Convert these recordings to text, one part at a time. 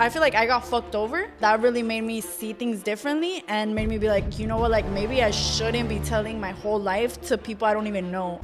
I feel like I got fucked over. That really made me see things differently and made me be like, you know what, like maybe I shouldn't be telling my whole life to people I don't even know.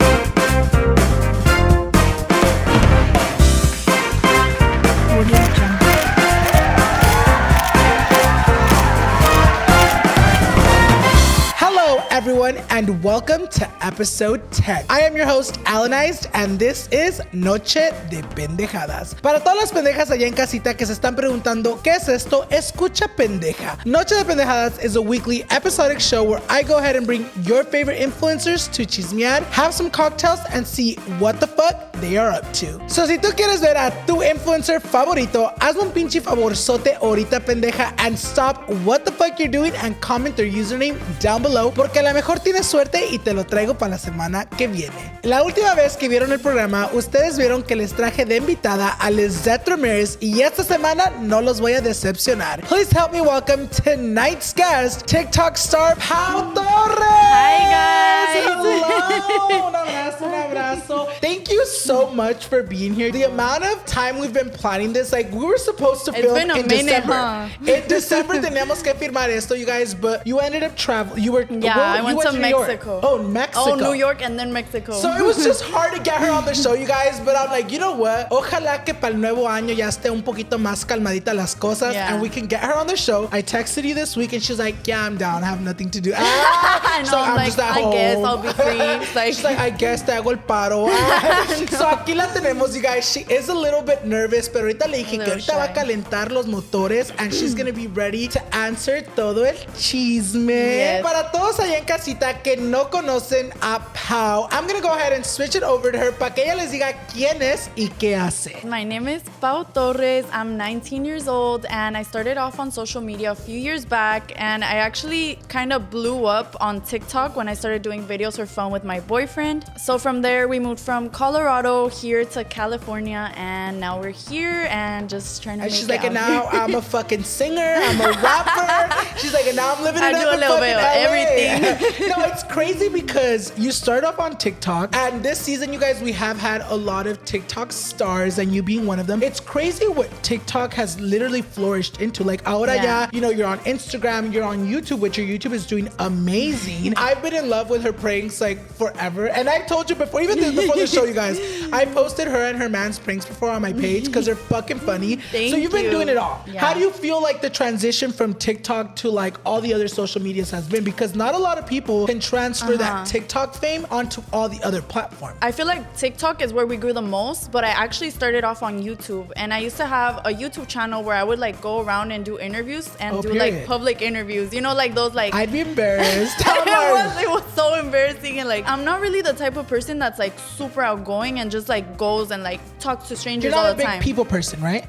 Hello, everyone, and welcome to episode 10. I am your host, Alannized, and this is Noche De Pendejadas. Para todas las pendejas allá en casita que se están preguntando, ¿qué es esto? Escucha pendeja. Noche De Pendejadas is a weekly episodic show where I go ahead and bring your favorite influencers to chismear, have some cocktails, and see what the fuck they are up to. So, si tú quieres ver a tu influencer favorito, hazme un pinche favorzote ahorita, pendeja, and stop what the fuck you're doing and comment their username down below, porque a lo mejor tienes suerte y te lo traigo para la semana que viene. La última vez que vieron el programa, ustedes vieron que les traje de invitada a Lizette Ramirez y esta semana no los voy a decepcionar. Please help me welcome tonight's guest, TikTok star Pau Torres. Hi, guys. Hello. Un abrazo. Thank you so much for being here. The amount of time we've been planning this, like we were supposed to film in December. Huh? In December teníamos que firmar esto, you guys, but you ended up traveling. You were I went to Mexico. Oh, Mexico. Oh, New York and then Mexico. So it was just hard to get her on the show, you guys, but I'm like, you know what? Ojalá que para el nuevo año ya esté un poquito más calmadita las cosas and we can get her on the show. I texted you this week and she's like, yeah, I'm down. I have nothing to do. No, so I'm like, just at I home. guess I'll be free. Like, she's like, I guess te hago el paro. So aquí la tenemos, you guys. She is a little bit nervous, pero ahorita le dije que ahorita va a calentar los motores and she's gonna be ready to answer todo el chisme. Yes. Para todos allá en casita que no conocen a Pau, I'm gonna go ahead and switch it over to her para que ella les diga quién es y qué hace. My name is Pau Torres. I'm 19 years old and I started off on social media a few years back, and I actually kind of blew up on TikTok when I started doing videos for fun with my boyfriend. So from there we moved from Colorado here to California, and now we're here and just trying to make she's it like, out and now I'm a fucking singer, I'm a rapper. She's like, and now I'm living it I do up a in little fucking bit of LA. everything. No, it's crazy because you start off on TikTok, and this season, you guys, we have had a lot of TikTok stars, and you being one of them. It's crazy what TikTok has literally flourished into. Like, ahora ya, you know, you're on Instagram, you're on YouTube, which your YouTube is doing amazing. I've been in love with her pranks like forever, and I told you before, even before the show, you guys, I posted her and her man's pranks before on my page because they're fucking funny. So you've been doing it all. Yeah. How do you feel like the transition from TikTok to like all the other social medias has been? Because not a lot of people can transfer that TikTok fame onto all the other platforms. I feel like TikTok is where we grew the most, but I actually started off on YouTube, and I used to have a YouTube channel where I would like go around and do interviews and like public interviews. You know, like those like I'd be embarrassed. it was so embarrassing, and like I'm not really the type of person that's like super outgoing and just like goes and like talks to strangers all the time. You're not a big people person, right?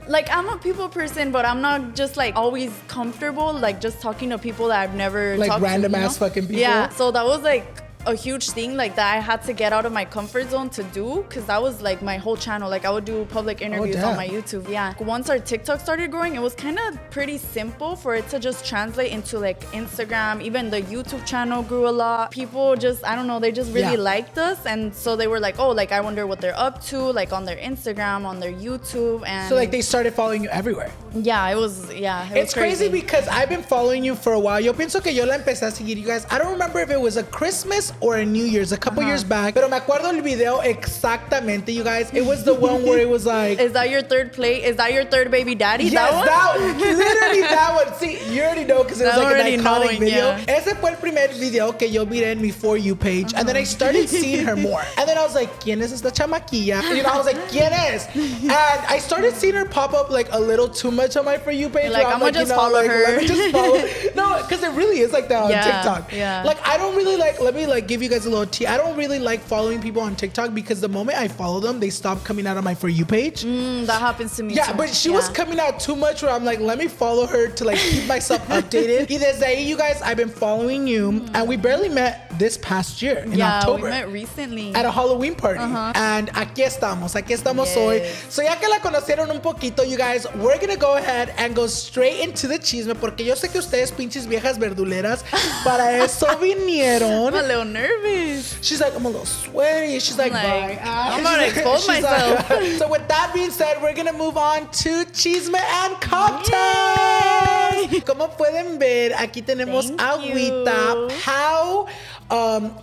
Like, I'm a people person, but I'm not just like always comfortable like just talking to people that I've never like talked random to, ass fucking people. Yeah, so that was like a huge thing like that I had to get out of my comfort zone to do, because that was like my whole channel. Like I would do public interviews on my YouTube. Yeah, once our TikTok started growing, it was kind of pretty simple for it to just translate into like Instagram. Even the YouTube channel grew a lot. People just, I don't know, they just really liked us, and so they were like, oh, like I wonder what they're up to, like on their Instagram, on their YouTube. And so like they started following you everywhere. Yeah, it was it's crazy because I've been following you for a while. Yo pienso que yo la empecé a seguir, you guys. I don't remember if it was a Christmas or a New Year's, a couple years back, pero me acuerdo el video exactamente, you guys. It was the one where it was like, is that your third plate? Is that your third baby daddy? Yes, that one? Literally that one. See, you already know because it was like an iconic video. Ese fue el primer video que yo miré en mi For You page, and then I started seeing her more. And then I was like, ¿quién es esta chamaquilla? You know, I was like, ¿quién es? And I started seeing her pop up like a little too much on my For You page. Like, I'm gonna just follow her. Let me just follow. No, because it really is like that on TikTok. Yeah. Like, I don't really like, let me like give you guys a little tea. I don't really like following people on TikTok because the moment I follow them, they stop coming out of my For You page. That happens to me too. Yeah, but she was coming out too much where I'm like, let me follow her to like keep myself updated. Y desde ahí, you guys, I've been following you, and we barely met this past year in yeah, October. We met recently. At a Halloween party. And aquí estamos hoy. So ya que la conocieron un poquito, you guys, we're gonna go ahead and go straight into the chisme porque yo sé que ustedes pinches viejas verduleras para eso vinieron. I'm a little nervous. She's like, I'm a little sweaty. She's like, bye. I'm gonna expose myself. So with that being said, we're gonna move on to chisme and cocktails. Como pueden ver, aquí tenemos agüita. Pau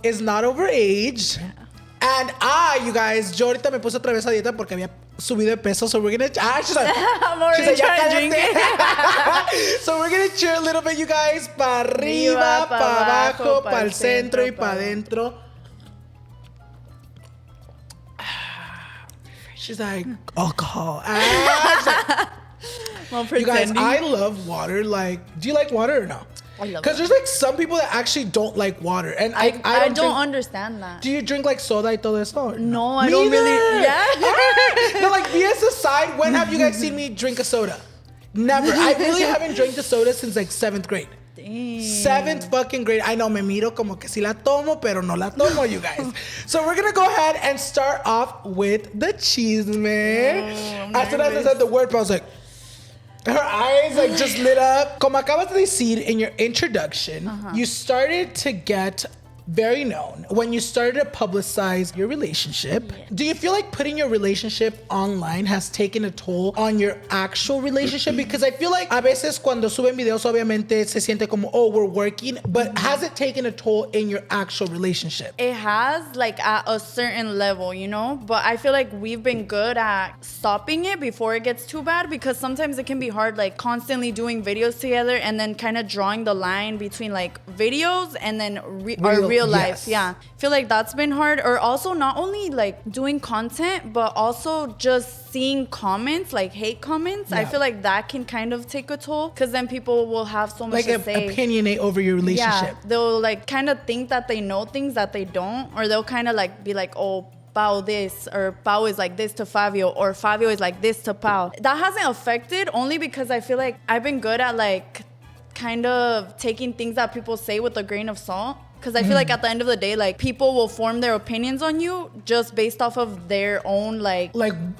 is not overage. And you guys, yo ahorita me puse otra vez a dieta porque había subido de peso. So we're gonna... she's like, I'm already trying to drink it. So we're gonna cheer a little bit, you guys. Pa' arriba, pa' abajo, pa' el centro y pa' adentro. She's like, alcohol. You guys, I love water. Like, do you like water or no? I love it. Because there's like some people that actually don't like water. And I don't understand that. Do you drink like soda y todo eso? No, I don't really. Yeah. No, like BS aside, when have you guys seen me drink a soda? Never. I really haven't drank the soda since like 7th grade. Dang. 7th fucking grade. I know, me miro como que si la tomo, pero no la tomo, you guys. So we're gonna go ahead and start off with the chisme. As soon as I said the word, I was like, her eyes like just lit up. Como acabas de decir in your introduction, you started to get very known when you started to publicize your relationship. Yeah. Do you feel like putting your relationship online has taken a toll on your actual relationship? Because I feel like a veces cuando suben videos obviamente se siente como, oh, we're working, but has it taken a toll in your actual relationship? It has, like at a certain level, you know, but I feel like we've been good at stopping it before it gets too bad, because sometimes it can be hard, like constantly doing videos together and then kind of drawing the line between like videos and then our real life. Yes. Yeah, I feel like that's been hard. Or also not only like doing content, but also just seeing comments, like hate comments. Yeah. I feel like that can kind of take a toll, because then people will have so much like to say. Opinionate over your relationship. Yeah, they'll like kind of think that they know things that they don't, or they'll kind of like be like, oh, Pau this, or Pau is like this to Fabio, or Fabio is like this to Pau. That hasn't affected, only because I feel like I've been good at like kind of taking things that people say with a grain of salt. Because I feel like at the end of the day, like people will form their opinions on you just based off of their own like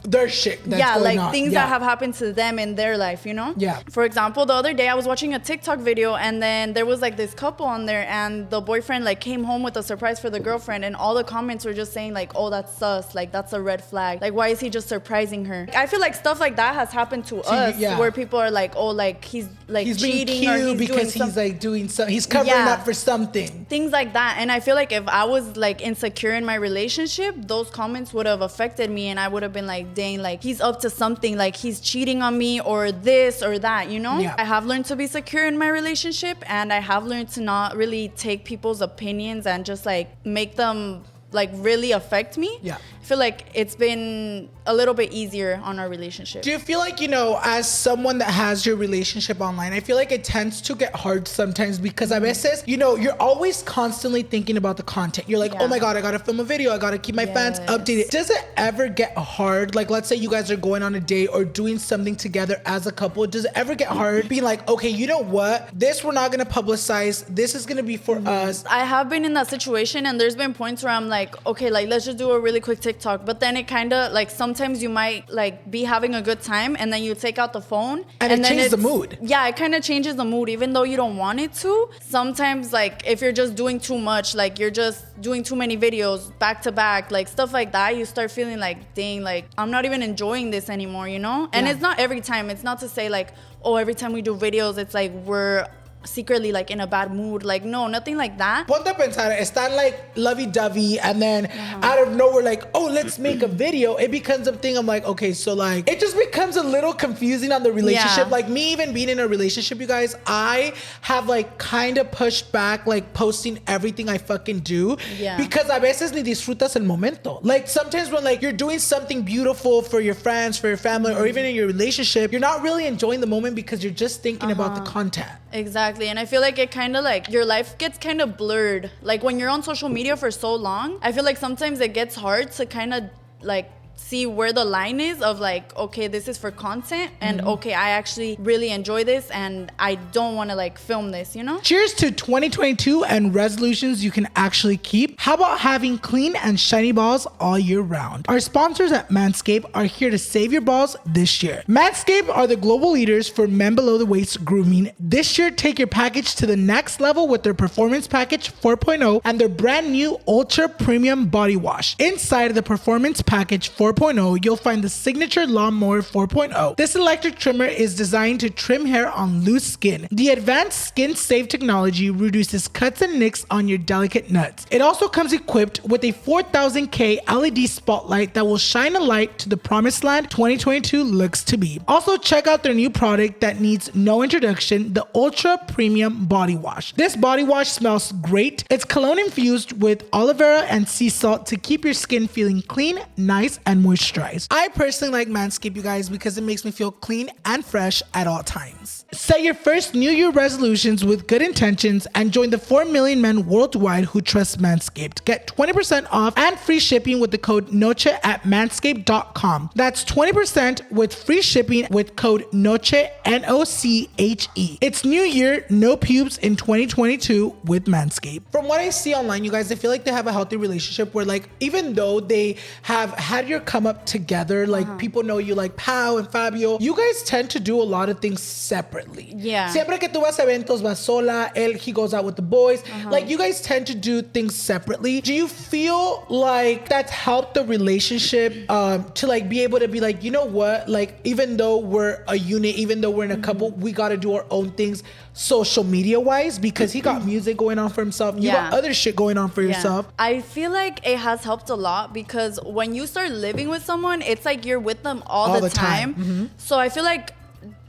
their shit that's going like on. Things that have happened to them in their life, you know? Yeah. For example, the other day I was watching a TikTok video, and then there was like this couple on there, and the boyfriend like came home with a surprise for the girlfriend, and all the comments were just saying like, oh, that's sus, like that's a red flag, like why is he just surprising her? I feel like stuff like that has happened to us, where people are like, oh, like he's cheating, being cute, or he's because doing he's like doing something, he's covering up for something, things like that. And I feel like if I was like insecure in my relationship, those comments would have affected me, and I would have been like, dang, like he's up to something, like he's cheating on me or this or that, you know? I have learned to be secure in my relationship, and I have learned to not really take people's opinions and just like make them like really affect me. I feel like it's been a little bit easier on our relationship. Do you feel like, you know, as someone that has your relationship online, I feel like it tends to get hard sometimes, because a veces, you know, you're always constantly thinking about the content. You're like, oh my God, I gotta film a video, I gotta keep my fans updated. Does it ever get hard? Like, let's say you guys are going on a date or doing something together as a couple. Does it ever get hard being like, okay, you know what? This we're not gonna publicize. This is gonna be for us. I have been in that situation, and there's been points where I'm like, okay, like let's just do a really quick TikTok. But then it kind of like, sometimes you might like be having a good time, and then you take out the phone, and it changes the mood. Yeah, it kind of changes the mood, even though you don't want it to. Sometimes like if you're just doing too much, like you're just doing too many videos back to back, like stuff like that, you start feeling like, dang, like I'm not even enjoying this anymore, you know? And it's not every time. It's not to say like, oh, every time we do videos, it's like we're secretly like in a bad mood. Like, no, nothing like that. Ponte a pensar, están like lovey-dovey, and then out of nowhere, like, oh, let's make a video. It becomes a thing. I'm like, okay, so like it just becomes a little confusing on the relationship. Like me even being in a relationship, you guys, I have like kind of pushed back like posting everything I fucking do, because a veces ni disfrutas el momento. Like sometimes when like you're doing something beautiful for your friends, for your family, or even in your relationship, you're not really enjoying the moment because you're just thinking about the content. Exactly. And I feel like it kind of like your life gets kind of blurred. Like when you're on social media for so long, I feel like sometimes it gets hard to kind of like see where the line is of like, okay, this is for content, and okay, I actually really enjoy this and I don't want to like film this, you know? Cheers to 2022 and resolutions you can actually keep. How about having clean and shiny balls all year round? Our sponsors at Manscaped are here to save your balls this year. Manscaped are the global leaders for men below the waist grooming. This year, take your package to the next level with their Performance Package 4.0 and their brand new Ultra Premium Body Wash. Inside of the Performance Package 4.0, you'll find the Signature Lawnmower 4.0. This electric trimmer is designed to trim hair on loose skin. The advanced skin-safe technology reduces cuts and nicks on your delicate nuts. It also comes equipped with a 4000K LED spotlight that will shine a light to the promised land 2022 looks to be. Also, check out their new product that needs no introduction, the Ultra Premium Body Wash. This body wash smells great. It's cologne infused with aloe vera and sea salt to keep your skin feeling clean, nice, and moisturized. I personally like Manscaped, you guys, because it makes me feel clean and fresh at all times. Set your first New Year resolutions with good intentions and join the 4 million men worldwide who trust Manscaped. Get 20% off and free shipping with the code NOCHE at manscaped.com. That's 20% with free shipping with code NOCHE, NOCHE. It's New Year, no pubes in 2022 with Manscaped. From what I see online, you guys, I feel like they have a healthy relationship where, like, even though they have had your come up together, like people know you, like Pau and Fabio, you guys tend to do a lot of things separately. Yeah. Siempre que tú vas a eventos, vas sola, he goes out with the boys. Like, you guys tend to do things separately. Do you feel like that's helped the relationship to like be able to be like, you know what, like, even though we're a unit, even though we're in a couple, we got to do our own things social media wise, because he got music going on for himself, you got other shit going on for yourself. I feel like it has helped a lot because when you start living with someone, it's like you're with them all the time. So I feel like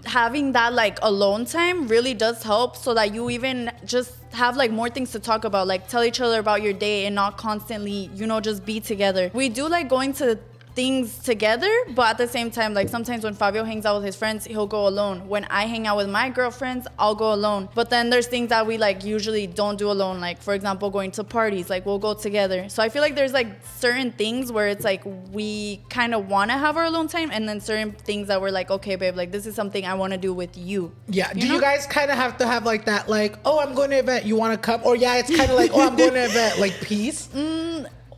having that like alone time really does help, so that you even just have like more things to talk about, like tell each other about your day and not constantly, you know, just be together. We do like going to things together, but at the same time, like sometimes when Fabio hangs out with his friends, he'll go alone. When I hang out with my girlfriends, I'll go alone. But then there's things that we like usually don't do alone, like for example going to parties, like we'll go together. So I feel like there's like certain things where it's like we kind of want to have our alone time, and then certain things that we're like, okay babe, like this is something I want to do with you. Do you guys kind of have to have like that, like, oh, I'm going to an event, you want to come? Or it's kind of like, oh, I'm going to an event, like peace?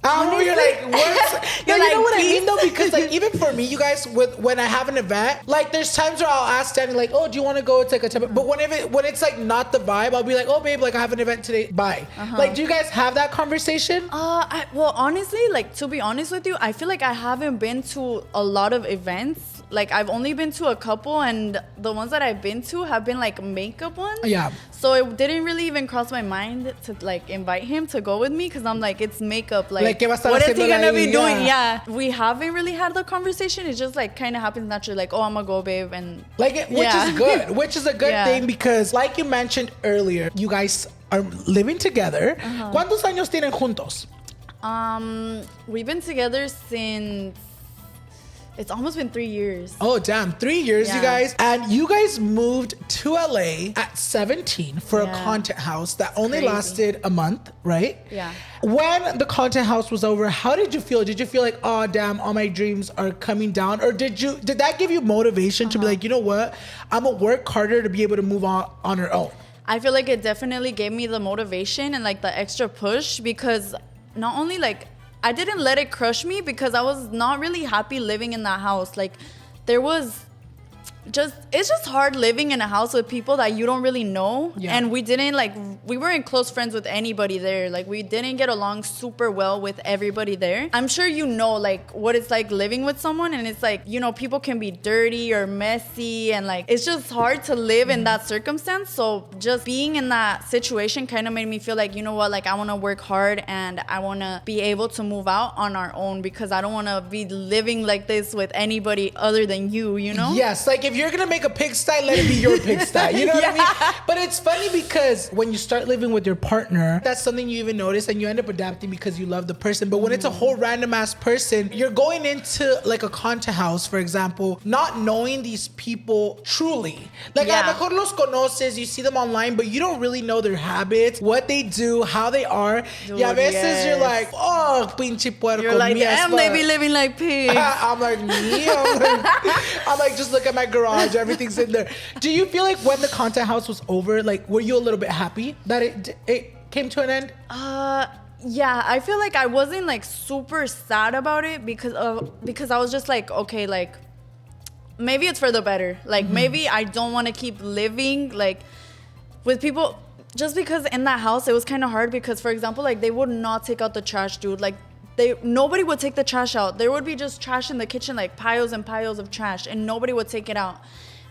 Honestly, you're like, what? You know what I mean though, because like even for me, you guys, when I have an event, like there's times where I'll ask Danny like, oh, do you want to go take a temp? But when it's like not the vibe, I'll be like, oh babe, like I have an event today, bye. Like, do you guys have that conversation? Well, honestly, like to be honest with you, I feel like I haven't been to a lot of events. Like I've only been to a couple, and the ones that I've been to have been like makeup ones. Yeah. So it didn't really even cross my mind to like invite him to go with me, because I'm like, it's makeup. Like what is he gonna be doing? Yeah. We haven't really had the conversation. It just like kind of happens naturally. Like, oh, I'm gonna go, babe, and like which is good. Which is a good thing, because like you mentioned earlier, you guys are living together. ¿Cuántos años tienen juntos? We've been together since. It's almost been 3 years. Oh, damn. 3 years, you guys. And you guys moved to LA at 17 for a content house that only lasted a month, right? Yeah. When the content house was over, how did you feel? Did you feel like, oh, damn, all my dreams are coming down? Or did that give you motivation to be like, you know what? I'm going to work harder to be able to move on her own? I feel like it definitely gave me the motivation and like the extra push, because not only like, I didn't let it crush me, because I was not really happy living in that house. Like it's just hard living in a house with people that you don't really know. And we weren't close friends with anybody there. Like we didn't get along super well with everybody there. I'm sure you know like what it's like living with someone, and it's like, you know, people can be dirty or messy, and like it's just hard to live in that circumstance. So just being in that situation kind of made me feel like, you know what, like I want to work hard and I want to be able to move out on our own, because I don't want to be living like this with anybody other than you know? Yes, like if if you're gonna make a pigsty, let it be your pigsty. You know what I mean? But it's funny because when you start living with your partner, that's something you even notice and you end up adapting because you love the person. But when it's a whole random ass person, you're going into like a content house, for example, not knowing these people truly. Like, a lo mejor los conoces, you see them online, but you don't really know their habits, what they do, how they are. Dude, Y a veces you're like, oh, pinche puerco. You're like, damn, they be living like pigs. I'm like, me? I'm like, just look at my garage. Everything's in there. Do you feel like when the content house was over, like, were you a little bit happy that it came to an end? Yeah, I feel like I wasn't like super sad about it because I was just like, okay, like maybe it's for the better. Like maybe I don't want to keep living like with people just because in that house it was kind of hard because, for example, like they would not take out the trash, dude. Like nobody would take the trash out. There would be just trash in the kitchen, like piles and piles of trash, and nobody would take it out.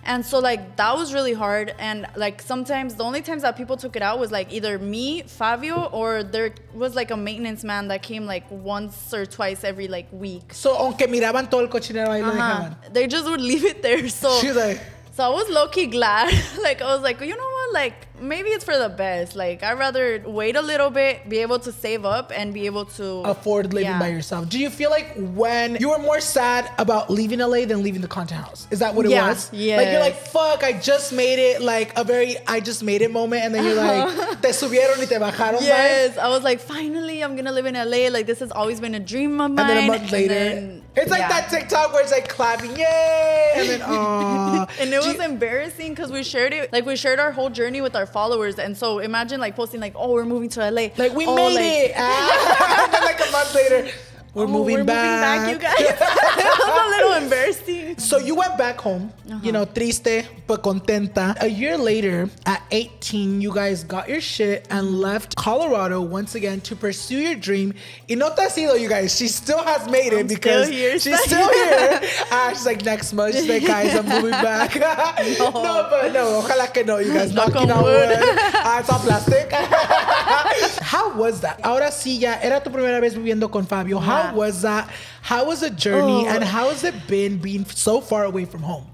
And so like that was really hard. And like sometimes the only times that people took it out was like either me, Fabio, or there was like a maintenance man that came like once or twice every like week. So aunque miraban todo el cochinero ahí lo dejaban. They just would leave it there. So she's like, so I was low-key glad. Like I was like, you know what, like maybe it's for the best. Like I'd rather wait a little bit, be able to save up and be able to afford living by yourself. Do you feel like when you were more sad about leaving LA than leaving the content house? Is that what it was? Yeah. Like you're like, fuck, I just made it, like a very I just made it moment, and then you're like, te subieron y te bajaron. Yes, I was like, finally I'm gonna live in LA. Like this has always been a dream of mine. And then a month later, it's like that TikTok where it's like clapping, yay, and then and it was embarrassing because we shared it, like we shared our whole journey with our followers. And so imagine like posting like, oh, we're moving to LA, like we made it. And then like a month later, we're moving back, you guys. It was a little embarrassing. So you went back home, you know, triste but contenta. A year later, at 18, you guys got your shit and left Colorado once again to pursue your dream. Y no te has ido, you guys. She still has made it because she's still here. She's like, next month, she's like, guys, I'm moving back. No, ojalá que no, you guys. Knocking on wood. It's all plastic. How was that? Ahora sí, ya era tu primera vez viviendo con Fabio. How was that? How was the journey and how has it been being so far away from home?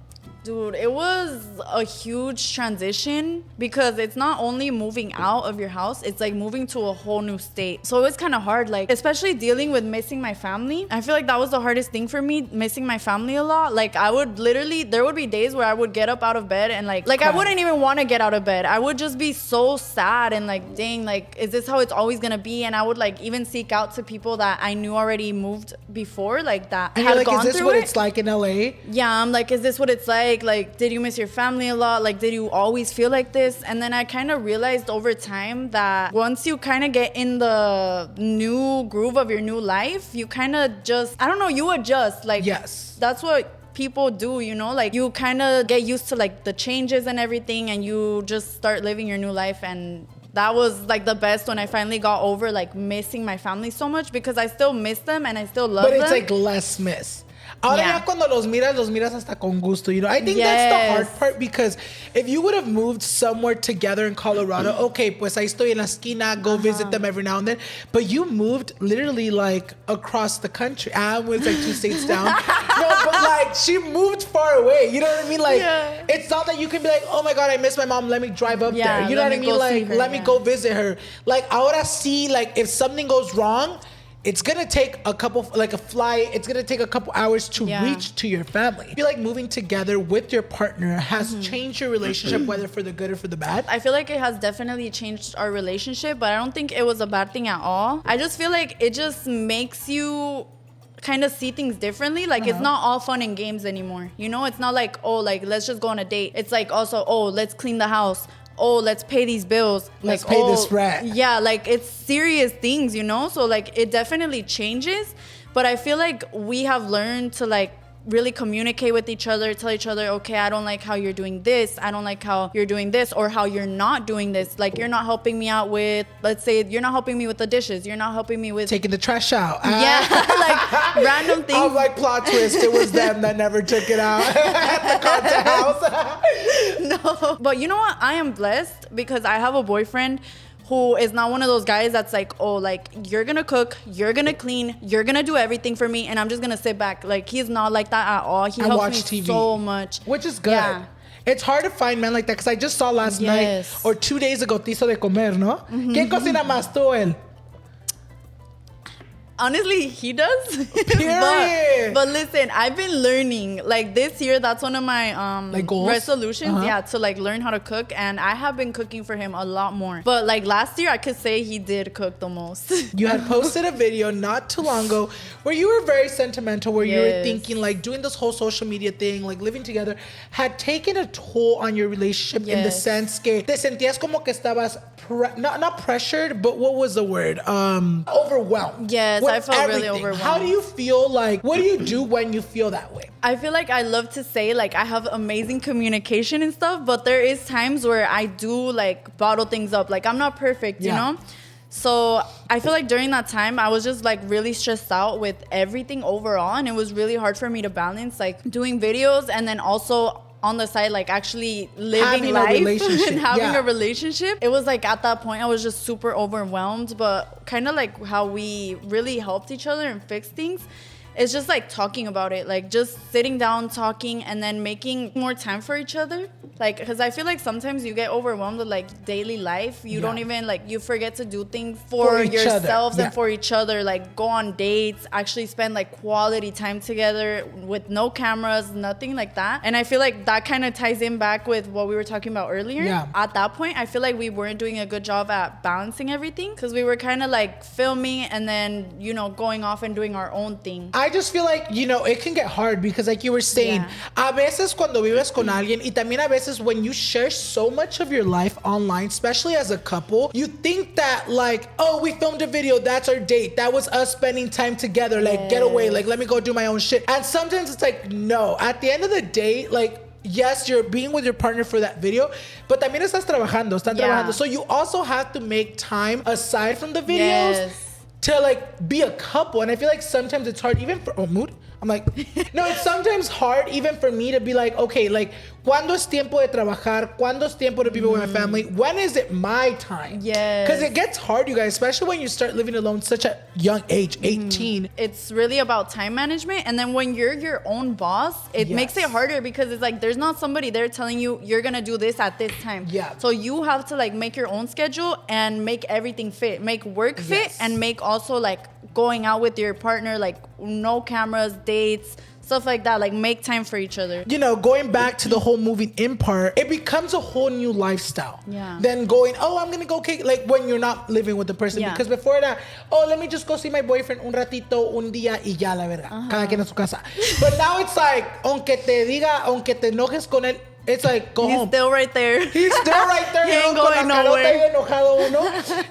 Dude, it was a huge transition because it's not only moving out of your house, it's like moving to a whole new state. So it was kind of hard, like especially dealing with missing my family. I feel like that was the hardest thing for me, missing my family a lot. Like I would literally, there would be days where I would get up out of bed and like I wouldn't even want to get out of bed. I would just be so sad and like, dang, like is this how it's always gonna be? And I would like even seek out to people that I knew already moved before, like that and had like, gone is this through what it. It's like in LA? Yeah, I'm like, is this what it's like? Like, did you miss your family a lot? Like, did you always feel like this? And then I kind of realized over time that once you kind of get in the new groove of your new life, you kind of just, I don't know, you adjust. Like, yes, that's what people do, you know? Like, you kind of get used to like the changes and everything, and you just start living your new life. And that was like the best when I finally got over like missing my family so much, because I still miss them and I still love them. But it's like less miss. Ahora ya cuando los miras hasta con gusto, you know. I think that's the hard part, because if you would have moved somewhere together in Colorado, okay, pues ahí estoy en la esquina, go visit them every now and then. But you moved literally like across the country. I was like 2 states down. No, but like she moved far away. You know what I mean? Like it's not that you can be like, oh my God, I miss my mom. Let me drive up there. You know what I mean? Like let me go visit her. Like ahora sí, like if something goes wrong, it's gonna take a couple, like a flight, it's gonna take a couple hours to reach to your family. I feel like moving together with your partner has changed your relationship, whether for the good or for the bad. I feel like it has definitely changed our relationship, but I don't think it was a bad thing at all. I just feel like it just makes you kind of see things differently. Like it's not all fun and games anymore. You know, it's not like, oh, like let's just go on a date. It's like also, oh, let's clean the house. Oh, let's pay these bills. Let's pay this rent. Yeah, like it's serious things, you know? So like it definitely changes. But I feel like we have learned to like really communicate with each other, tell each other, okay, I don't like how you're doing this. I don't like how you're doing this, or how you're not doing this. Like you're not helping me out with, let's say you're not helping me with the dishes. You're not helping me with taking the trash out. Yeah, like random things. I was like, plot twist, it was them that never took it out at the content house. No, but you know what? I am blessed because I have a boyfriend who is not one of those guys that's like, oh, like, you're gonna cook, you're gonna clean, you're gonna do everything for me, and I'm just gonna sit back. Like, he's not like that at all. He helps me so much. Which is good. Yeah. It's hard to find men like that because I just saw last night or 2 days ago, te hizo de comer, ¿no? ¿Quién cocina más, tú o él? Honestly, he does. Period. But listen, I've been learning. Like this year, that's one of my like goals? resolutions. Yeah, to like learn how to cook, and I have been cooking for him a lot more. But like last year, I could say he did cook the most. You had posted a video not too long ago where you were very sentimental, where you were thinking like doing this whole social media thing, like living together, had taken a toll on your relationship in the sense que te sentías como que estabas not pressured, but what was the word? Overwhelmed. Yes, I felt really overwhelmed. How do you feel like, what do you do when you feel that way? I feel like I love to say like I have amazing communication and stuff, but there is times where I do like bottle things up. Like I'm not perfect, you know? So I feel like during that time, I was just like really stressed out with everything overall. And it was really hard for me to balance like doing videos and then also on the side, like actually living life and having a relationship. It was like at that point, I was just super overwhelmed, but kind of like how we really helped each other and fixed things. It's just like talking about it, like just sitting down, talking, and then making more time for each other. Like, because I feel like sometimes you get overwhelmed with like daily life. You don't even like, you forget to do things for yourselves and for each other. Like go on dates, actually spend like quality time together with no cameras, nothing like that. And I feel like that kind of ties in back with what we were talking about earlier. At that point, I feel like we weren't doing a good job at balancing everything because we were kind of like filming and then, you know, going off and doing our own thing. I just feel like, you know, it can get hard because like you were saying, a veces cuando vives con alguien y también a veces when you share so much of your life online, especially as a couple, you think that like, oh, we filmed a video, that's our date. That was us spending time together, like get away, like let me go do my own shit. And sometimes it's like, no, at the end of the day, like, yes, you're being with your partner for that video, but también están trabajando. So you also have to make time aside from the videos to like be a couple. And I feel like sometimes it's hard even for mood. I'm like, no, it's sometimes hard even for me to be like, okay, like, ¿cuándo es tiempo de trabajar? ¿Cuándo es tiempo to be with my family? When is it my time? Yes. Because it gets hard, you guys, especially when you start living alone such a young age, 18. It's really about time management. And then when you're your own boss, it makes it harder because it's like, there's not somebody there telling you, you're going to do this at this time. Yeah. So you have to like make your own schedule and make everything fit, make work fit and make also like going out with your partner, like no cameras, dates, stuff like that, like make time for each other. You know, going back to the whole moving in part, it becomes a whole new lifestyle. Yeah. Then going, oh, I'm gonna go cake, like when you're not living with the person. Because before that, oh, let me just go see my boyfriend un ratito, un día y ya la verga. Cada quien a su casa. But now it's like, aunque te diga, aunque te enojes con él, it's like, go home. He's still right there. He's still right there. He ain't going nowhere.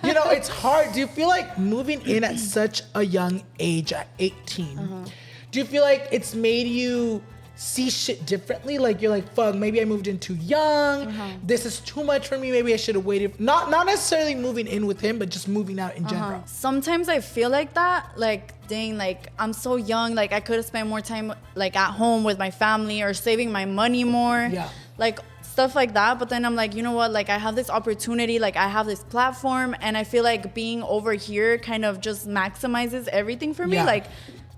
You know, it's hard. Do you feel like moving in at such a young age, at 18, do you feel like it's made you see shit differently? Like you're like, fuck, maybe I moved in too young. This is too much for me. Maybe I should have waited. Not necessarily moving in with him, but just moving out in general. Sometimes I feel like that. Like, dang, like I'm so young. Like I could have spent more time like at home with my family or saving my money more. Like stuff like that. But then I'm like, you know what? Like I have this opportunity. Like I have this platform. And I feel like being over here kind of just maximizes everything for me. Like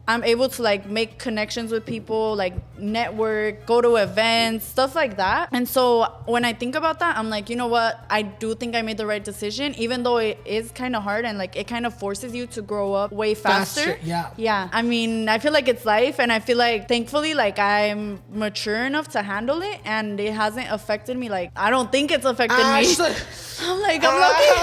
I'm able to like make connections with people, like network, go to events, stuff like that. And so when I think about that, I'm like, you know what? I do think I made the right decision, even though it is kind of hard and like it kind of forces you to grow up way faster. Yeah. I mean, I feel like it's life, and I feel like thankfully like I'm mature enough to handle it, and it hasn't affected me. Like I don't think it's affected me. I'm lucky.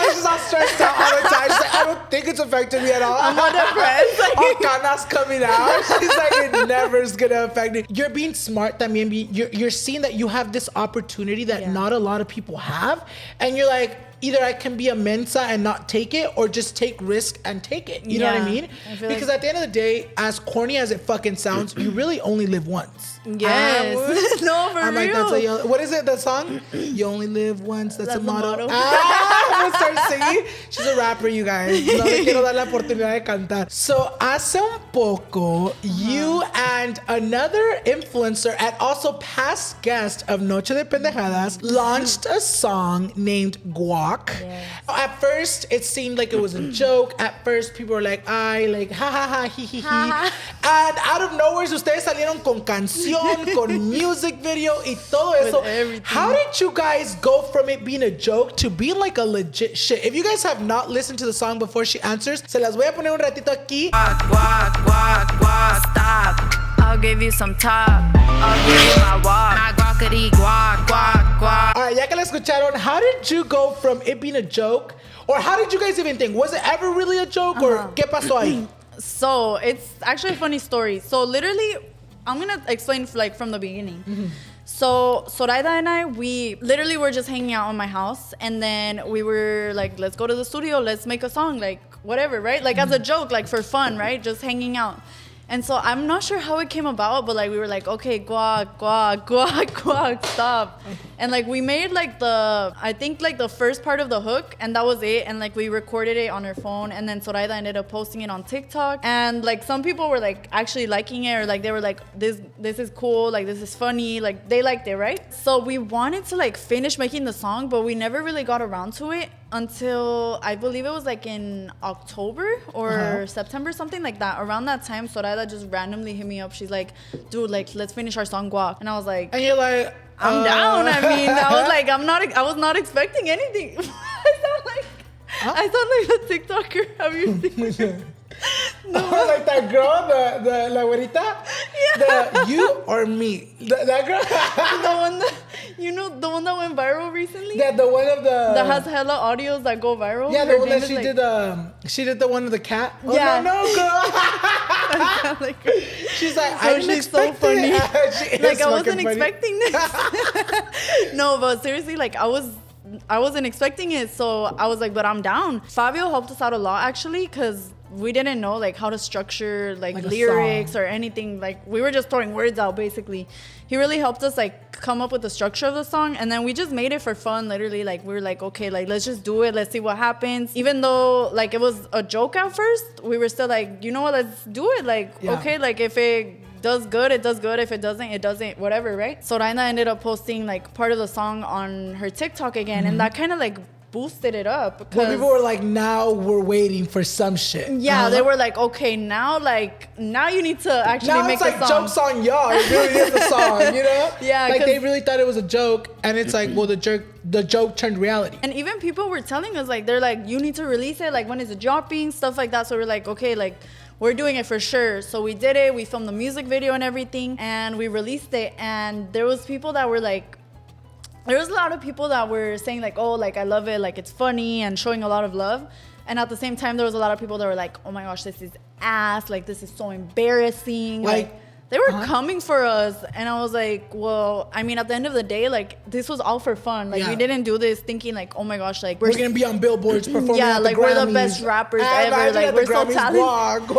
She's not stressed out all the time. She's like, I don't think it's affected me at all. I'm not depressed. All canas coming out. She's like, it never is gonna affect me. You're being smart también. You're seeing that you have this opportunity that not a lot of people have, and you're like, either I can be a mensa and not take it, or just take risk and take it. You know what I mean? Because at the end of the day, as corny as it fucking sounds, you really only live once. Yes. No, for real. Like, that's what is it, the song? You only live once. That's a motto. I'm gonna start singing. She's a rapper, you guys. No le quiero dar la oportunidad de cantar. So, hace un poco, you and another influencer and also past guest of Noche de Pendejadas launched a song named Guac. Guac. Yes. At first, it seemed like it was a joke. At first, people were like, ay, like, ha ha ha, he he he. And out of nowhere, ustedes salieron con canción, con music video y todo eso. Everything. How did you guys go from it being a joke to being like a legit shit? If you guys have not listened to the song before she answers, se las voy a poner un ratito aquí. Guac, guac, guac, guac, stop. I'll give you some top. I'll give you my walk. My guacity, guac, guac, guac. All right, ya que la escucharon, how did you go from it being a joke, or how did you guys even think? Was it ever really a joke, or qué pasó ahí? So it's actually a funny story. So literally, I'm gonna explain like from the beginning. So Zoraida and I, we literally were just hanging out in my house, and then we were like, let's go to the studio, let's make a song, like whatever, right? Like as a joke, like for fun, right? Just hanging out. And so I'm not sure how it came about, but like we were like, okay, guac, guac, guac, guac, stop. And like we made like I think like the first part of the hook, and that was it. And like we recorded it on her phone, and then Zoraida ended up posting it on TikTok. And like some people were like actually liking it, or like they were like, this is cool, like this is funny, like they liked it, right? So we wanted to like finish making the song, but we never really got around to it until I believe it was like in October or September, something like that. Around that time, Zoraida just randomly hit me up. She's like, dude, like let's finish our song Guac. And I was like, And you're like, I'm down. I mean, I was not expecting anything. I sound like a TikToker. Have you seen it? No. Like that girl, the la güerita? Yeah. You or me? That girl? The one that, the one that went viral recently? Yeah, the one of the... That has hella audios that go viral? Yeah, Her the one name that is she did the one of the cat? Oh, Yeah. no, girl. I sound like her. She's like, So I didn't she's so expect funny. it. She is Like I fucking wasn't funny. expecting this. No, but seriously, like I wasn't expecting it. So I was like, but I'm down. Fabio helped us out a lot actually, because we didn't know like how to structure like lyrics or anything. Like we were just throwing words out basically. He really helped us like come up with the structure of the song, and then we just made it for fun. Literally, like we were like, okay, like let's just do it, let's see what happens. Even though like it was a joke at first, we were still like, you know what, let's do it. Like okay, like if it does good, it does good. If it doesn't, it doesn't, whatever, right? So Raina ended up posting like part of the song on her TikTok again, and that kind of like boosted it up. Well, people were like, now we're waiting for some shit. Yeah, they were like, okay, now you need to actually make a song. Now it's like jokes on y'all. It really is a song, you know? Yeah, like they really thought it was a joke, and it's like, well, the joke turned reality. And even people were telling us like, they're like, you need to release it. Like when is it dropping? Stuff like that. So we're like, okay, like we're doing it for sure. So we did it. We filmed the music video and everything, and we released it. And there was people that were like, there was a lot of people that were saying like, oh, like I love it, like it's funny, and showing a lot of love. And at the same time, there was a lot of people that were like, oh my gosh, this is ass, like this is so embarrassing. Like they were coming for us, and I was like, well, I mean, at the end of the day, like this was all for fun. Like we didn't do this thinking like, oh my gosh, like we're gonna be on billboards performing at the like Grammys. we're the best rappers ever. Like we're so talented.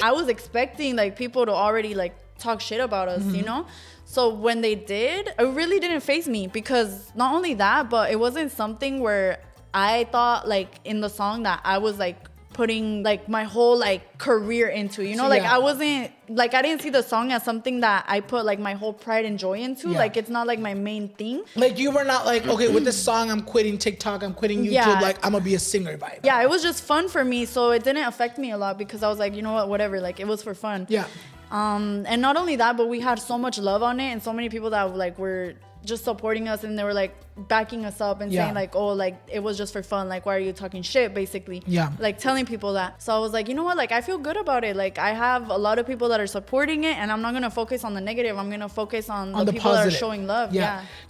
I was expecting like people to already like talk shit about us, you know? So when they did, it really didn't faze me, because not only that, but it wasn't something where I thought like in the song that I was like putting like my whole like career into, you know? Like I wasn't, like I didn't see the song as something that I put like my whole pride and joy into. Like it's not like my main thing. Like you were not like, okay, with this song I'm quitting TikTok, I'm quitting YouTube, like I'm gonna be a singer vibe. Yeah, it was just fun for me, so it didn't affect me a lot, because I was like, you know what, whatever, like it was for fun. Yeah. And not only that, but we had so much love on it, and so many people that like were just supporting us, and they were like backing us up and saying like, oh, like it was just for fun, like why are you talking shit, basically. Like telling people that. So I was like, you know what, like I feel good about it. Like I have a lot of people that are supporting it, and I'm not gonna focus on the negative. I'm gonna focus on the people positive. that are showing love.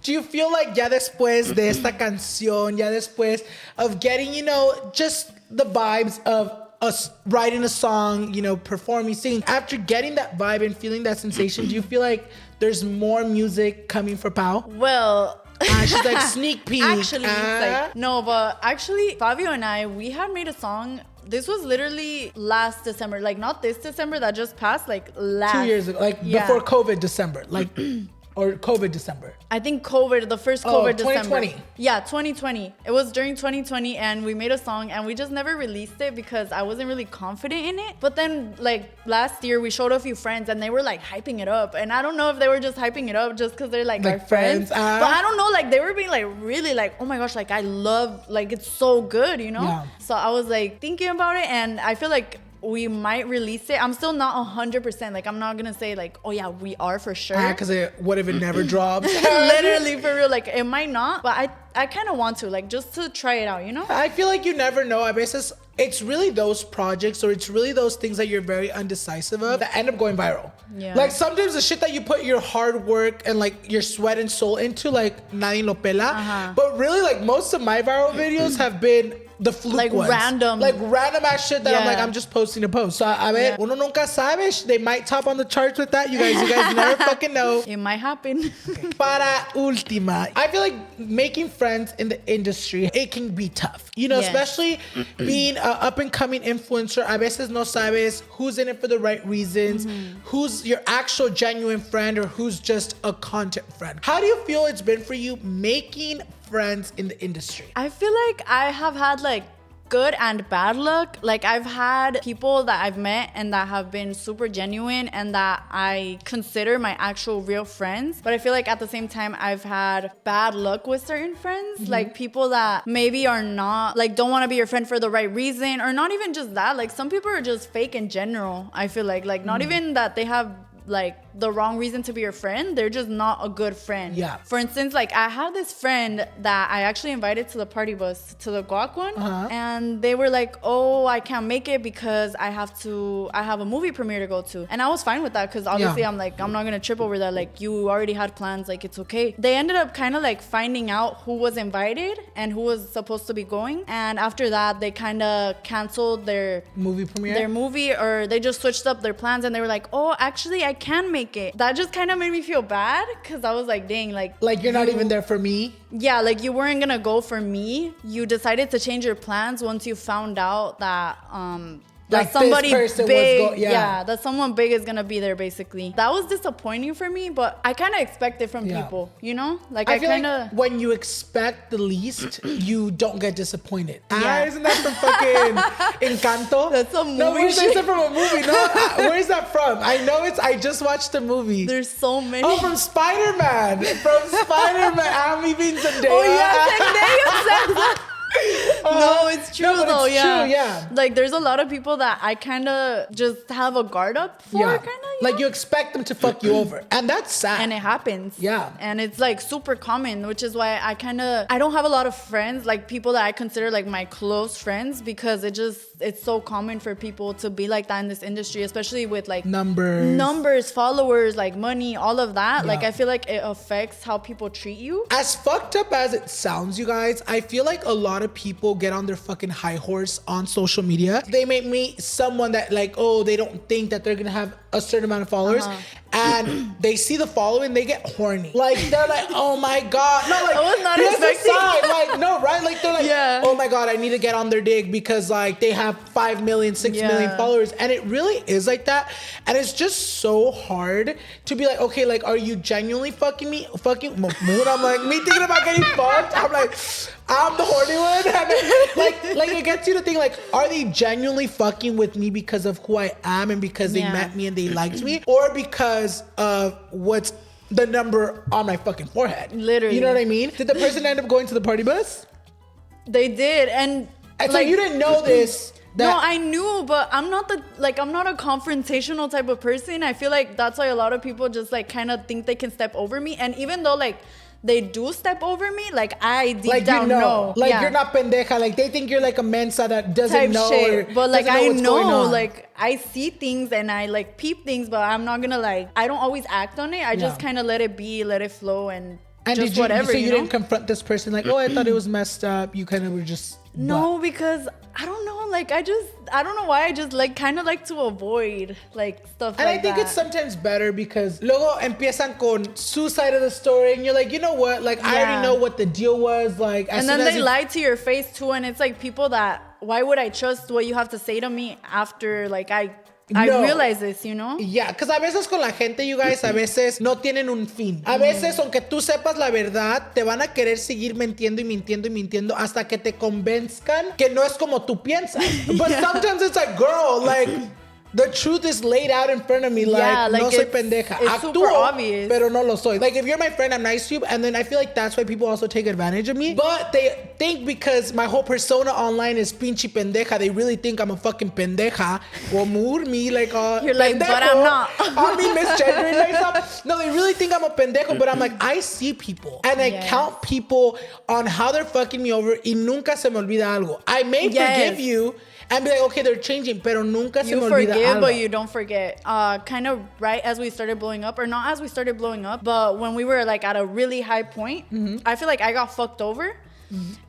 Do you feel like ya después de esta canción, ya después of getting, you know, just the vibes of us writing a song, you know, performing, singing, after getting that vibe and feeling that sensation, do you feel like there's more music coming for Pau? Well, she's like, sneak peek. Actually, like, no, but actually, Fabio and I, we had made a song. This was literally last December, like not this December that just passed, like last 2 years ago, like before COVID December, like Or COVID December? I think COVID, the first COVID 2020. December. Yeah, 2020. It was during 2020 and we made a song and we just never released it because I wasn't really confident in it. But then like last year we showed a few friends and they were like hyping it up. And I don't know if they were just hyping it up just because they're like our friends. But I don't know, like they were being like really like, oh my gosh, like I love, like it's so good, you know? Yeah. So I was like thinking about it and I feel like we might release it. I'm still not 100%. Like, I'm not gonna say like, oh yeah, we are for sure. Because what if it never drops? Literally, for real. Like, it might not, but I kind of want to, like, just to try it out, you know? I feel like you never know. I guess it's really those projects or it's really those things that you're very undecisive of that end up going viral. Yeah. Like sometimes the shit that you put your hard work and like your sweat and soul into, like nadie lo pela. But really, like most of my viral videos have been the fluke like ones. random ass shit that I'm like, I'm just posting a post. So I mean, uno nunca sabe, they might top on the charts with that. You guys never fucking know. It might happen. Para última, I feel like making friends in the industry, it can be tough. You know, especially being an up and coming influencer. A veces no sabes who's in it for the right reasons, who's your actual genuine friend, or who's just a content friend. How do you feel it's been for you making friends in the industry? I feel like I have had like good and bad luck. Like I've had people that I've met and that have been super genuine and that I consider my actual real friends. But I feel like at the same time, I've had bad luck with certain friends. Like people that maybe are not, like don't want to be your friend for the right reason, or not even just that. Like some people are just fake in general. I feel like not even that they have like the wrong reason to be your friend, they're just not a good friend. Yeah. For instance, like I had this friend that I actually invited to the party bus, to the Guac one, and they were like, oh, I can't make it because I have a movie premiere to go to. And I was fine with that because obviously I'm like, I'm not gonna trip over that. Like you already had plans, like it's okay. They ended up kind of like finding out who was invited and who was supposed to be going. And after that, they kind of canceled their movie premiere, or they just switched up their plans and they were like, oh, actually I can make it. That just kind of made me feel bad because I was like, dang, like you're not even there for me. Yeah, like you weren't gonna go for me. You decided to change your plans once you found out that that somebody big, that someone big is gonna be there. Basically, that was disappointing for me. But I kind of expect it from people, you know. Like I feel kind of like when you expect the least, you don't get disappointed. Yeah. Isn't that from fucking Encanto? That's a movie. No, where's that from a movie? No, where's that from? I know I just watched the movie. There's so many. Oh, from Spider-Man. I'm even Zendaya. Oh yeah, Zendaya said that. No, it's true though. It's true, yeah. Like there's a lot of people that I kind of just have a guard up for, kind of. Like you expect them to fuck you over, and that's sad. And it happens. Yeah. And it's like super common, which is why I don't have a lot of friends, like people that I consider like my close friends, because it's so common for people to be like that in this industry, especially with like numbers, followers, like money, all of that. Yeah. Like I feel like it affects how people treat you. As fucked up as it sounds, you guys, I feel like a lot of people get on their fucking high horse on social media. They may meet someone that like, oh, they don't think that they're gonna have a certain amount of followers, and they see the following, they get horny. Like they're like, oh my god, no, like I was not expecting. Like no, right? Like they're like, oh my god, I need to get on their dick because like they have 5 million, 6 million followers, and it really is like that. And it's just so hard to be like, okay, like, are you genuinely fucking me? Fucking mood. I'm like, me thinking about getting fucked. I'm like, I'm the horny one. And like it gets you to think like, are they genuinely fucking with me because of who I am and because they met me and they liked me, or because of what's the number on my fucking forehead? Literally. You know what I mean? Did the person end up going to the party bus? They did, and so like, you didn't know this. No, I knew, but I'm not a confrontational type of person. I feel like that's why a lot of people just like kind of think they can step over me. And even though like they do step over me, like I deep down know. Like you're not pendeja. Like they think you're like a mensa that doesn't know. Shit. But like I know, like I see things and I like peep things, but I'm not gonna like, I don't always act on it. I just kind of let it be, let it flow, and just whatever. So you didn't confront this person like, oh, I thought it was messed up. You kind of were just... No, because I don't know. Like I don't know why I just like kind of like to avoid like stuff like that. And I think it's sometimes better because luego empiezan con su side of the story and you're like, you know what? Like I already know what the deal was. Like, and then they lie to your face too. And it's like people that, why would I trust what you have to say to me after like I I No. realize this, you know? Yeah, because a veces con la gente, you guys, a veces no tienen un fin. A veces, aunque tú sepas la verdad, te van a querer seguir mintiendo y mintiendo y mintiendo hasta que te convenzcan que no es como tú piensas. But sometimes it's like, girl, like, the truth is laid out in front of me. Like, Yeah, like no soy it's pendeja. super Actúo, obvious. pero no lo soy. Like, if you're my friend, I'm nice to you. And then I feel like that's why people also take advantage of me. But they think because my whole persona online is pinche pendeja, they really think I'm a fucking pendeja. Or me, like, You're like, but I'm not. I mean, misgendering myself. No, they really think I'm a pendejo, but I'm like, I see people. And I Yes. count people on how they're fucking me over. Y nunca se me olvida algo. I may forgive you and be like, okay, they're changing, pero nunca se You me olvida forgive, algo. but you don't forget. Kind of right as we started blowing up, or not as we started blowing up, but when we were like at a really high point, I feel like I got fucked over.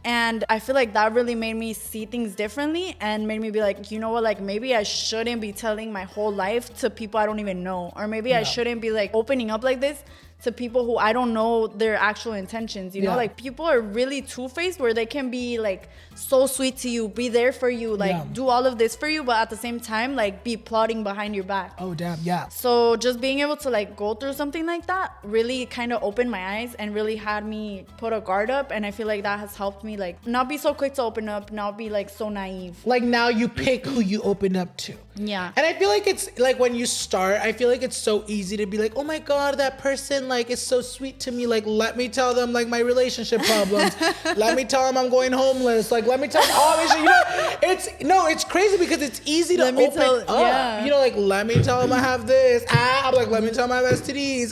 And I feel like that really made me see things differently and made me be like, you know what, like maybe I shouldn't be telling my whole life to people I don't even know. Or maybe I shouldn't be like opening up like this to people who I don't know their actual intentions. You know, like people are really two-faced where they can be like so sweet to you, be there for you, like do all of this for you, but at the same time, like be plotting behind your back. Oh, damn, yeah. So just being able to like go through something like that really kind of opened my eyes and really had me put a guard up. And I feel like that has helped me like not be so quick to open up, not be like so naive. Like now you pick who you open up to. Yeah. And I feel like it's like when you start, I feel like it's so easy to be like, oh my God, that person like is so sweet to me. Like, let me tell them like my relationship problems. Let me tell them I'm going homeless. Like, let me tell them all this shit. You know, it's crazy because it's easy to open up. Yeah. You know, like, let me tell them I have this. I'm like, let me tell them I have STDs.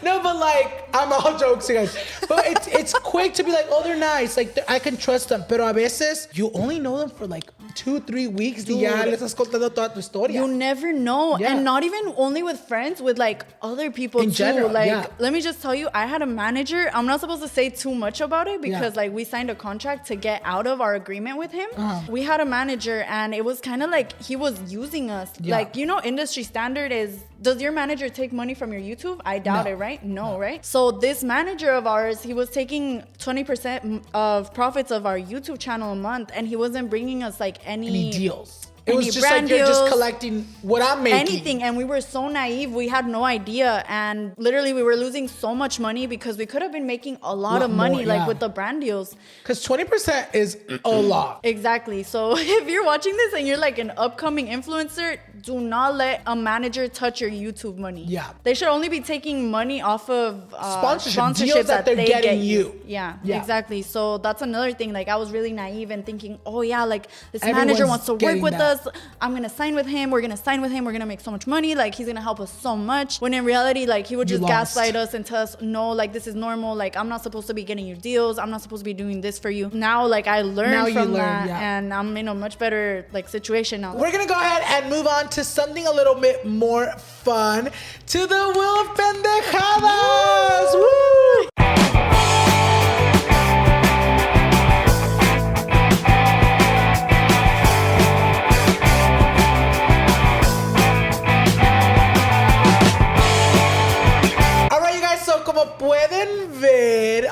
No, but like, I'm all jokes, you guys. But it's quick to be like, oh, they're nice. Like, I can trust them. Pero a veces, you only know them for like 2-3 weeks. Y ya les estás contando toda tu historia. You never know. Yeah. And not even only with friends, with like other people In too. general, like, yeah. let me just tell you, I had a manager. I'm not supposed to say too much about it because like we signed a contract to get out of our agreement with him. We had a manager and it was kind of like he was using us. Yeah. Like, you know, industry standard is, does your manager take money from your YouTube? I doubt it, right? No, right? So this manager of ours, he was taking 20% of profits of our YouTube channel a month and he wasn't bringing us like any deals. It was any just brand like you're just deals, collecting what I'm making. anything. And we were so naive, we had no idea, and literally we were losing so much money because we could have been making a lot of money, more, like yeah. with the brand deals. Because 20% is a lot. Exactly. So if you're watching this and you're like an upcoming influencer, do not let a manager touch your YouTube money. Yeah. They should only be taking money off of Sponsorship deals sponsorships that they're they getting get you. Yeah, Yeah. exactly. So that's another thing. Like I was really naive and thinking, oh yeah, like this Everyone's manager wants to work getting with that. us. I'm gonna sign with him. We're gonna sign with him. We're gonna make so much money. Like he's gonna help us so much. When in reality, like he would You just lost. gaslight us and tell us, no, like this is normal. Like I'm not supposed to be getting your deals. I'm not supposed to be doing this for you. Now, like I learned from that, and I'm in a much better like situation now. We're gonna go ahead and move on to something a little bit more fun, to the Wheel of Pendejadas. Woo! All right, you guys, so como pueden ver,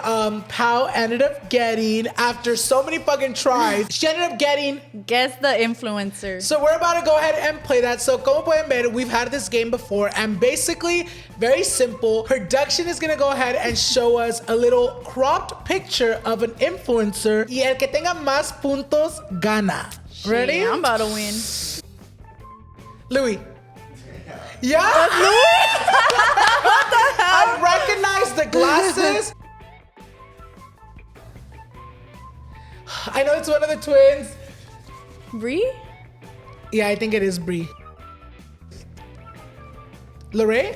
Pau ended up getting, after so many fucking tries, she ended up getting. Guess the influencer. So we're about to go ahead and play that. So como pueden ver, we've had this game before, and basically, very simple. Production is gonna go ahead and show us a little cropped picture of an influencer, y el que tenga más puntos gana. Ready? Yeah, I'm about to win. Louis. Yeah, Louis. I recognize the glasses. I know it's one of the twins. Bree? Yeah, I think it is Bree. Lorraine?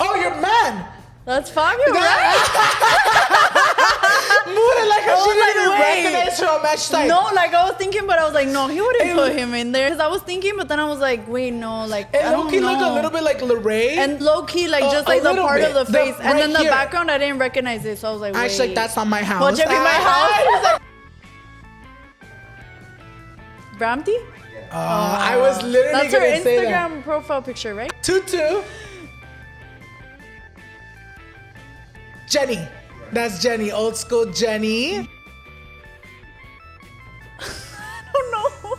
Oh, your man! That's Fabio, right? Moving like her, I she was didn't like, even wait. recognize her on match site. No, like I was thinking, but I was like, no, he wouldn't put him in there. Because I was thinking, but then I was like, wait, no, like It I don't low-key looked a know. little bit like Lorraine. And low key, like just A like the little part of bit. the face, and right then the here. background, I didn't recognize it, so I was like, wait. Actually, like, that's not my house. What, Jeffy, my house? Bramty? I was literally That's her gonna say that. Instagram profile picture, right? Tutu. Jenny. That's Jenny, old school Jenny. I don't know.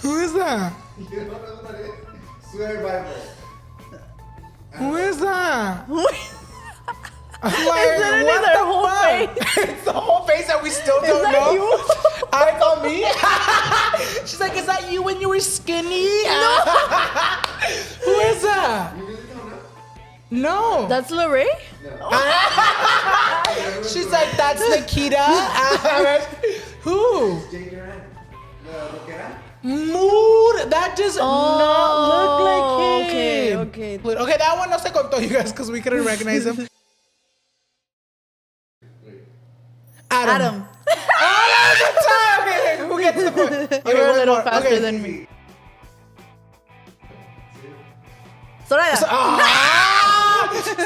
Who is that? You don't know what that is? Swear Bible. Who is that? I'm Is like, it in what their the whole fuck? face? It's the whole face that we still Is don't that know. you? I thought me. She's like, is that you when you were skinny? Who is that? You really don't know? No. That's Lorraine? She's like, that's Nikita. Who? Jake Duran. The Loquera. Mood. That does not look like okay, him. okay. Okay, that one no se contó, you guys, because we couldn't recognize him. Adam. Adam. Oh, that was a tie. Okay, who gets the point? You were a one little more. faster Okay. than me. Soraya. So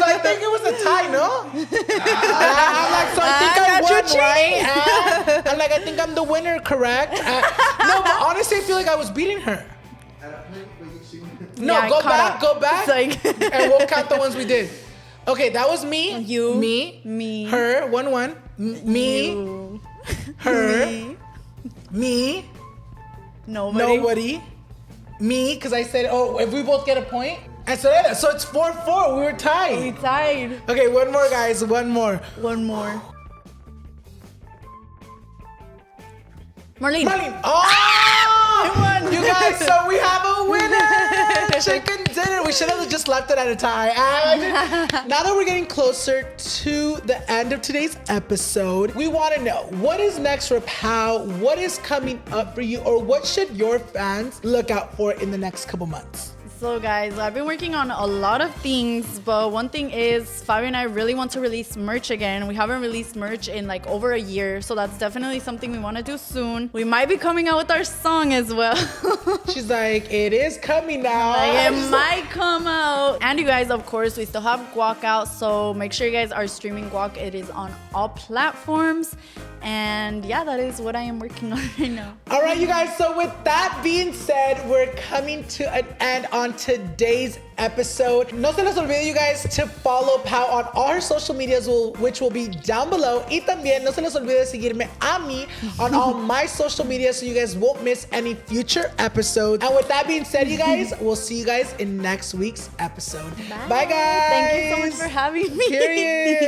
I think it was a tie, no? I'm like, so I think I got you won, cheating. right? I'm like, I think I'm the winner, correct? No, but honestly, I feel like I was beating her. At a point where you see No, Yeah, I go caught back, up. go back, It's like- and we'll count the ones we did. Okay, that was me. You. Me. Her. 1-1. Me. You. Her. Me. Me. Nobody. Nobody. Me, because I said, oh, if we both get a point. And so it's 4-4. We were We tied. tied. Okay, one more, guys. One more. One more. Marlene. Marlene. Oh! I won. You guys, so we have a winner. Chicken dinner. We should have just left it at a tie. Now that we're getting closer to the end of today's episode, we want to know what is next for Pau, what is coming up for you, or what should your fans look out for in the next couple months? So guys, I've been working on a lot of things, but one thing is Fabio and I really want to release merch again. We haven't released merch in like over a year, so that's definitely something we want to do soon. We might be coming out with our song as well. She's like, it is coming now. Like, it might come out. And you guys, of course, we still have Guac out, so make sure you guys are streaming Guac. It is on all platforms. And yeah, that is what I am working on right now. All right, you guys. So with that being said, we're coming to an end on today's episode. No se les olvide, you guys, to follow Pau on all her social medias, which will be down below. Y también no se les olvide seguirme a mí on all my social media so you guys won't miss any future episodes. And with that being said, you guys, we'll see you guys in next week's episode. Bye guys. Thank you so much for having me. Period.